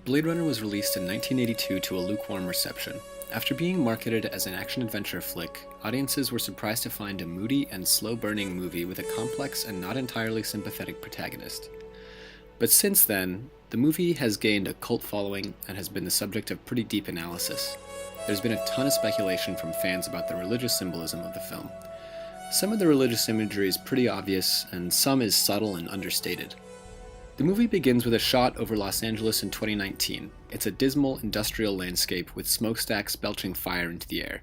Blade Runner was released in 1982 to a lukewarm reception. After being marketed as an action-adventure flick, audiences were surprised to find a moody and slow-burning movie with a complex and not entirely sympathetic protagonist. But since then, the movie has gained a cult following and has been the subject of pretty deep analysis. There's been a ton of speculation from fans about the religious symbolism of the film. Some of the religious imagery is pretty obvious, and some is subtle and understated. The movie begins with a shot over Los Angeles in 2019. It's a dismal industrial landscape with smokestacks belching fire into the air.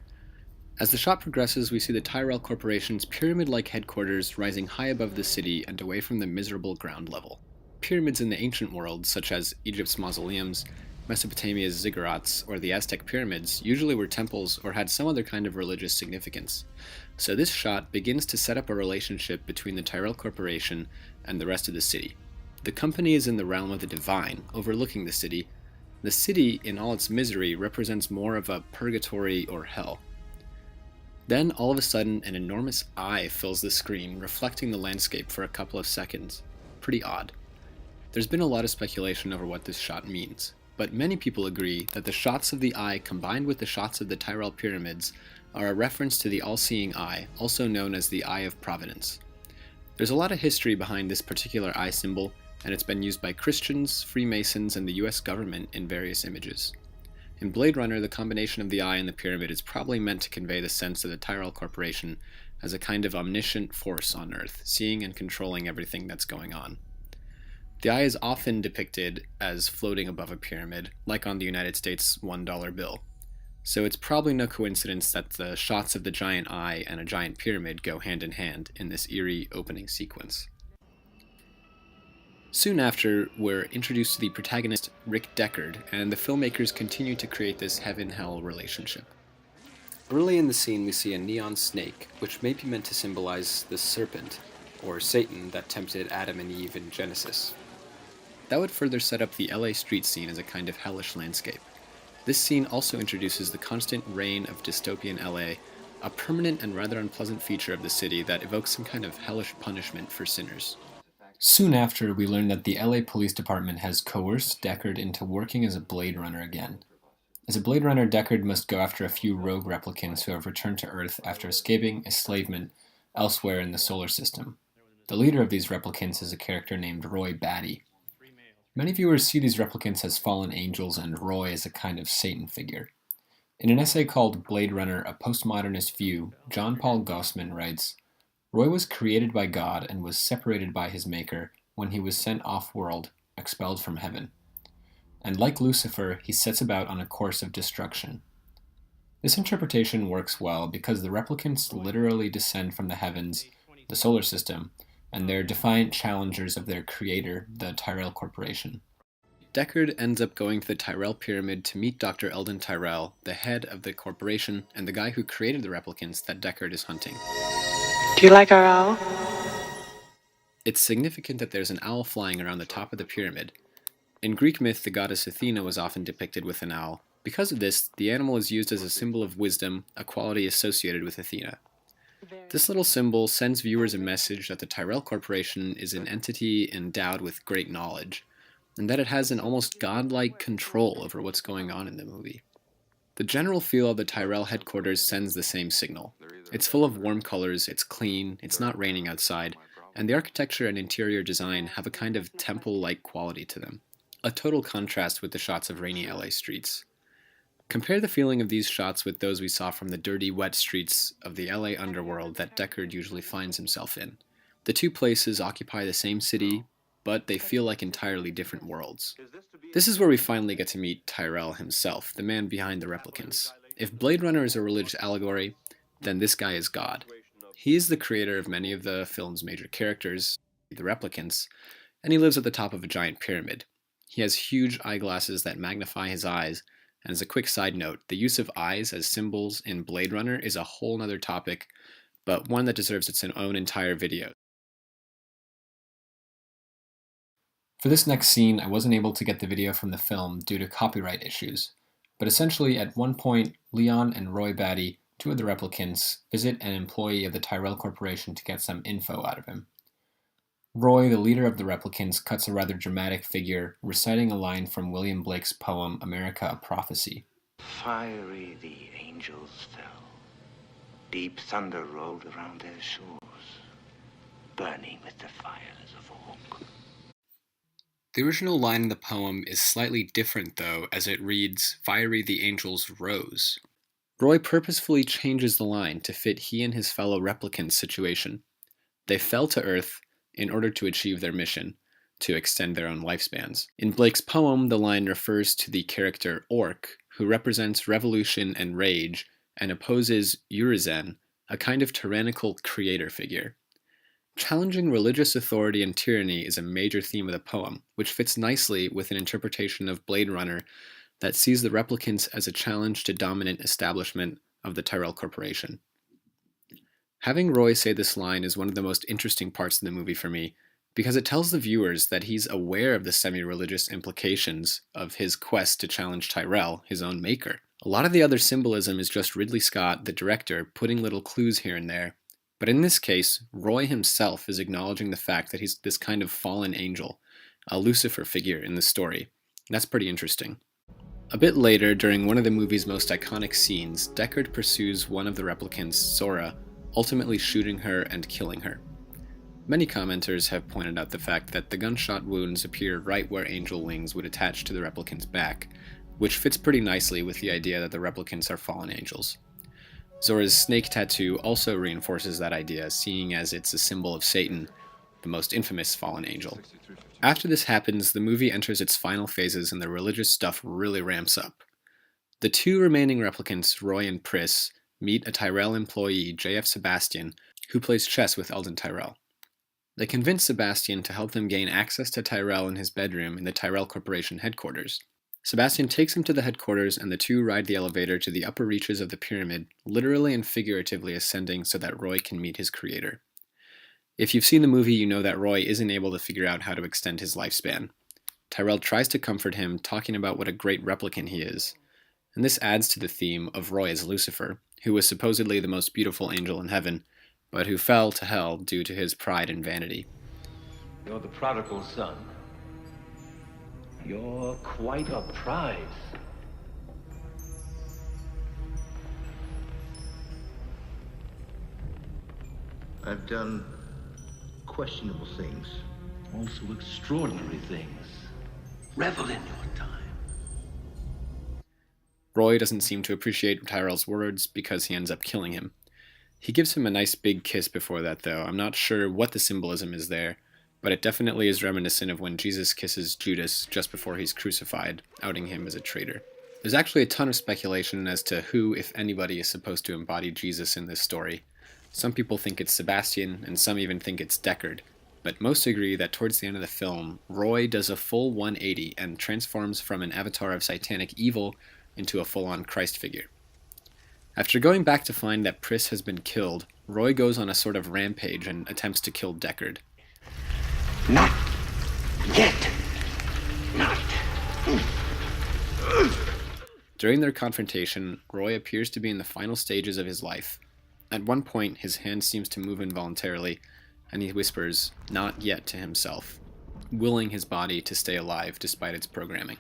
As the shot progresses, we see the Tyrell Corporation's pyramid-like headquarters rising high above the city and away from the miserable ground level. Pyramids in the ancient world, such as Egypt's mausoleums, Mesopotamia's ziggurats, or the Aztec pyramids, usually were temples or had some other kind of religious significance. So this shot begins to set up a relationship between the Tyrell Corporation and the rest of the city. The company is in the realm of the divine, overlooking the city. The city, in all its misery, represents more of a purgatory or hell. Then, all of a sudden, an enormous eye fills the screen, reflecting the landscape for a couple of seconds. Pretty odd. There's been a lot of speculation over what this shot means, but many people agree that the shots of the eye combined with the shots of the Tyrell pyramids are a reference to the all-seeing eye, also known as the Eye of Providence. There's a lot of history behind this particular eye symbol, and it's been used by Christians, Freemasons, and the US government in various images. In Blade Runner, the combination of the eye and the pyramid is probably meant to convey the sense of the Tyrell Corporation as a kind of omniscient force on Earth, seeing and controlling everything that's going on. The eye is often depicted as floating above a pyramid, like on the United States $1 bill. So it's probably no coincidence that the shots of the giant eye and a giant pyramid go hand in hand in this eerie opening sequence. Soon after, we're introduced to the protagonist, Rick Deckard, and the filmmakers continue to create this heaven-hell relationship. Early in the scene, we see a neon snake, which may be meant to symbolize the serpent, or Satan, that tempted Adam and Eve in Genesis. That would further set up the LA street scene as a kind of hellish landscape. This scene also introduces the constant reign of dystopian LA, a permanent and rather unpleasant feature of the city that evokes some kind of hellish punishment for sinners. Soon after, we learn that the LA Police Department has coerced Deckard into working as a Blade Runner again. As a Blade Runner, Deckard must go after a few rogue replicants who have returned to Earth after escaping enslavement elsewhere in the solar system. The leader of these replicants is a character named Roy Batty. Many viewers see these replicants as fallen angels and Roy as a kind of Satan figure. In an essay called Blade Runner, A Postmodernist View, John Paul Gossman writes, Roy was created by God and was separated by his maker when he was sent off-world, expelled from heaven. And like Lucifer, he sets about on a course of destruction. This interpretation works well because the replicants literally descend from the heavens, the solar system, and they're defiant challengers of their creator, the Tyrell Corporation. Deckard ends up going to the Tyrell Pyramid to meet Dr. Eldon Tyrell, the head of the corporation and the guy who created the replicants that Deckard is hunting. Do you like our owl? It's significant that there's an owl flying around the top of the pyramid. In Greek myth, the goddess Athena was often depicted with an owl. Because of this, the animal is used as a symbol of wisdom, a quality associated with Athena. This little symbol sends viewers a message that the Tyrell Corporation is an entity endowed with great knowledge, and that it has an almost godlike control over what's going on in the movie. The general feel of the Tyrell headquarters sends the same signal. It's full of warm colors, it's clean, it's not raining outside, and the architecture and interior design have a kind of temple-like quality to them, a total contrast with the shots of rainy LA streets. Compare the feeling of these shots with those we saw from the dirty, wet streets of the LA underworld that Deckard usually finds himself in. The two places occupy the same city, but they feel like entirely different worlds. This is where we finally get to meet Tyrell himself, the man behind the replicants. If Blade Runner is a religious allegory, then this guy is God. He is the creator of many of the film's major characters, the replicants, and he lives at the top of a giant pyramid. He has huge eyeglasses that magnify his eyes, and as a quick side note, the use of eyes as symbols in Blade Runner is a whole other topic, but one that deserves its own entire video. For this next scene, I wasn't able to get the video from the film due to copyright issues, but essentially at one point, Leon and Roy Batty, two of the replicants, visit an employee of the Tyrell Corporation to get some info out of him. Roy, the leader of the replicants, cuts a rather dramatic figure, reciting a line from William Blake's poem America, a Prophecy. Fiery the angels fell. Deep thunder rolled around their shores, burning with the fires of oak. The original line in the poem is slightly different, though, as it reads, "Fiery the angels rose." Roy purposefully changes the line to fit he and his fellow replicants' situation. They fell to Earth in order to achieve their mission, to extend their own lifespans. In Blake's poem, the line refers to the character Orc, who represents revolution and rage, and opposes Urizen, a kind of tyrannical creator figure. Challenging religious authority and tyranny is a major theme of the poem, which fits nicely with an interpretation of Blade Runner that sees the replicants as a challenge to dominant establishment of the Tyrell Corporation. Having Roy say this line is one of the most interesting parts of the movie for me, because it tells the viewers that he's aware of the semi-religious implications of his quest to challenge Tyrell, his own maker. A lot of the other symbolism is just Ridley Scott, the director, putting little clues here and there. But in this case, Roy himself is acknowledging the fact that he's this kind of fallen angel, a Lucifer figure in the story. That's pretty interesting. A bit later, during one of the movie's most iconic scenes, Deckard pursues one of the replicants, Sora, ultimately shooting her and killing her. Many commenters have pointed out the fact that the gunshot wounds appear right where angel wings would attach to the replicant's back, which fits pretty nicely with the idea that the replicants are fallen angels. Zora's snake tattoo also reinforces that idea, seeing as it's a symbol of Satan, the most infamous fallen angel. After this happens, the movie enters its final phases and the religious stuff really ramps up. The two remaining replicants, Roy and Pris, meet a Tyrell employee, J.F. Sebastian, who plays chess with Eldon Tyrell. They convince Sebastian to help them gain access to Tyrell in his bedroom in the Tyrell Corporation headquarters. Sebastian takes him to the headquarters and the two ride the elevator to the upper reaches of the pyramid, literally and figuratively ascending so that Roy can meet his creator. If you've seen the movie, you know that Roy isn't able to figure out how to extend his lifespan. Tyrell tries to comfort him, talking about what a great replicant he is. And this adds to the theme of Roy as Lucifer, who was supposedly the most beautiful angel in heaven, but who fell to hell due to his pride and vanity. You're the prodigal son. You're quite a prize. I've done questionable things. Also extraordinary things. Revel in your time. Roy doesn't seem to appreciate Tyrell's words because he ends up killing him. He gives him a nice big kiss before that, though. I'm not sure what the symbolism is there, but it definitely is reminiscent of when Jesus kisses Judas just before he's crucified, outing him as a traitor. There's actually a ton of speculation as to who, if anybody, is supposed to embody Jesus in this story. Some people think it's Sebastian, and some even think it's Deckard, but most agree that towards the end of the film, Roy does a full 180 and transforms from an avatar of satanic evil into a full-on Christ figure. After going back to find that Pris has been killed, Roy goes on a sort of rampage and attempts to kill Deckard. Not yet. Not. During their confrontation, Roy appears to be in the final stages of his life. At one point, his hand seems to move involuntarily, and he whispers, "Not yet," to himself, willing his body to stay alive despite its programming.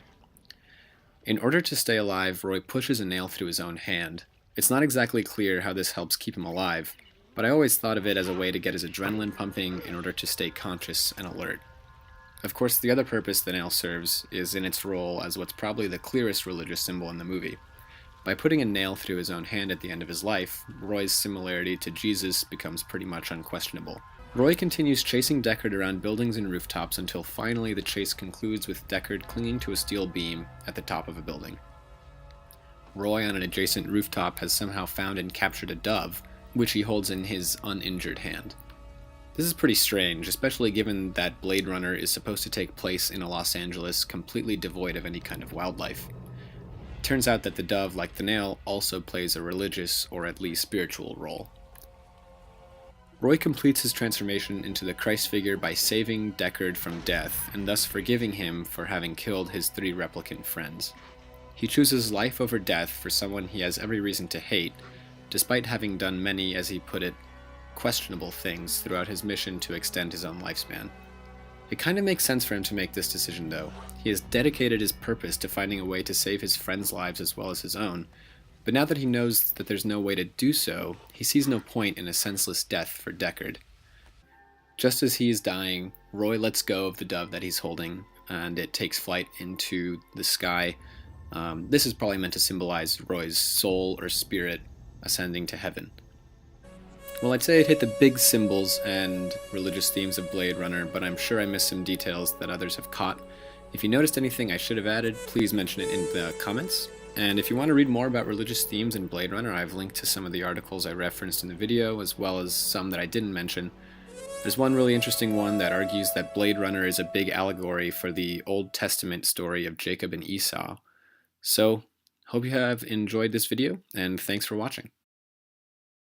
In order to stay alive, Roy pushes a nail through his own hand. It's not exactly clear how this helps keep him alive, but I always thought of it as a way to get his adrenaline pumping in order to stay conscious and alert. Of course, the other purpose the nail serves is in its role as what's probably the clearest religious symbol in the movie. By putting a nail through his own hand at the end of his life, Roy's similarity to Jesus becomes pretty much unquestionable. Roy continues chasing Deckard around buildings and rooftops until finally the chase concludes with Deckard clinging to a steel beam at the top of a building. Roy on an adjacent rooftop has somehow found and captured a dove, which he holds in his uninjured hand. This is pretty strange, especially given that Blade Runner is supposed to take place in a Los Angeles completely devoid of any kind of wildlife. It turns out that the dove, like the nail, also plays a religious, or at least spiritual, role. Roy completes his transformation into the Christ figure by saving Deckard from death, and thus forgiving him for having killed his 3 replicant friends. He chooses life over death for someone he has every reason to hate, despite having done many, as he put it, questionable things throughout his mission to extend his own lifespan. It kind of makes sense for him to make this decision though. He has dedicated his purpose to finding a way to save his friends' lives as well as his own, but now that he knows that there's no way to do so, he sees no point in a senseless death for Deckard. Just as he is dying, Roy lets go of the dove that he's holding, and it takes flight into the sky. This is probably meant to symbolize Roy's soul or spirit ascending to heaven. Well, I'd say it hit the big symbols and religious themes of Blade Runner, but I'm sure I missed some details that others have caught. If you noticed anything I should have added, please mention it in the comments. And if you want to read more about religious themes in Blade Runner, I've linked to some of the articles I referenced in the video, as well as some that I didn't mention. There's one really interesting one that argues that Blade Runner is a big allegory for the Old Testament story of Jacob and Esau. So, hope you have enjoyed this video, and thanks for watching.